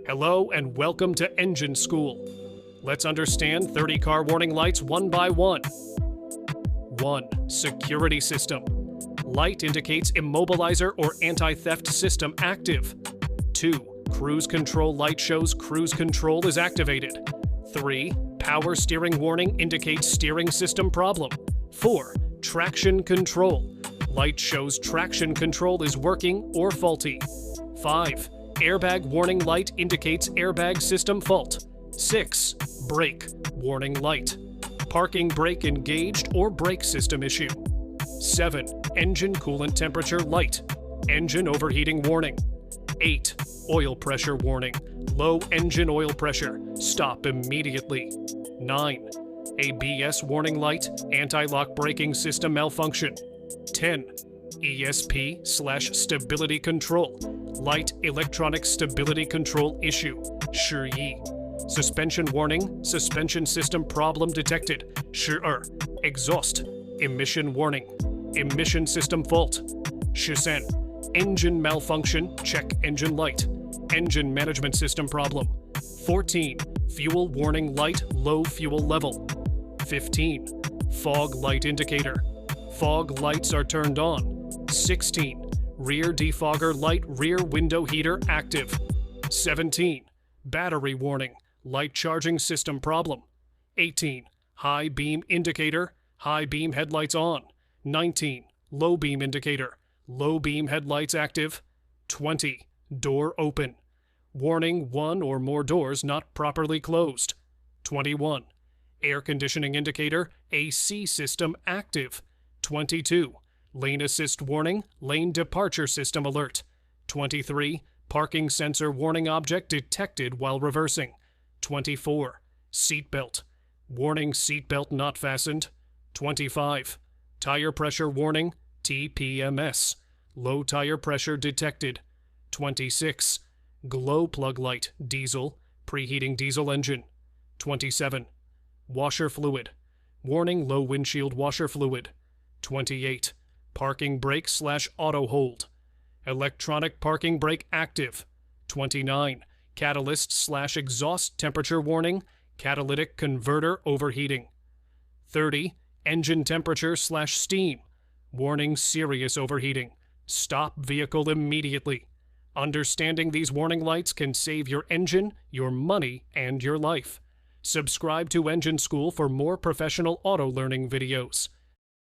Hello and welcome to Engine School. Let's understand 30 car warning lights one by one. 1. Security system. Light indicates immobilizer or anti-theft system active. 2. Cruise control light shows cruise control is activated. 3. Power steering warning indicates steering system problem. 4. Traction control. Light shows traction control is working or faulty. 5. Airbag warning light indicates airbag system fault. 6. Brake warning light. Parking brake engaged or brake system issue. 7. Engine coolant temperature light. Engine overheating warning. 8. Oil pressure warning. Low engine oil pressure. Stop immediately. 9. ABS warning light. Anti-lock braking system malfunction. 10. ESP/stability control. Light electronic stability control issue. 十一. Suspension warning. Suspension system problem detected. 十二. Exhaust. Emission warning. Emission system fault. 十三. Engine malfunction. Check engine light. Engine management system problem. 14. Fuel warning light. Low fuel level. 15. Fog light indicator. Fog lights are turned on. 16. Rear defogger light rear window heater active. 17. Battery warning. Light charging system problem. 18. High beam indicator. High beam headlights on. 19. Low beam indicator. Low beam headlights active. 20. Door open. Warning one or more doors not properly closed. 21. Air conditioning indicator. AC system active. 22. Lane assist warning, lane departure system alert. 23. Parking sensor warning object detected while reversing. 24. Seatbelt. Warning seatbelt not fastened. 25. Tire pressure warning, TPMS. Low tire pressure detected. 26. Glow plug light, diesel, preheating diesel engine. 27. Washer fluid. Warning low windshield washer fluid. 28. Parking brake/auto hold. Electronic parking brake active. 29. Catalyst/exhaust temperature warning. Catalytic converter overheating. 30. Engine temperature/steam. Warning serious overheating. Stop vehicle immediately. Understanding these warning lights can save your engine, your money, and your life. Subscribe to Engine School for more professional auto learning videos.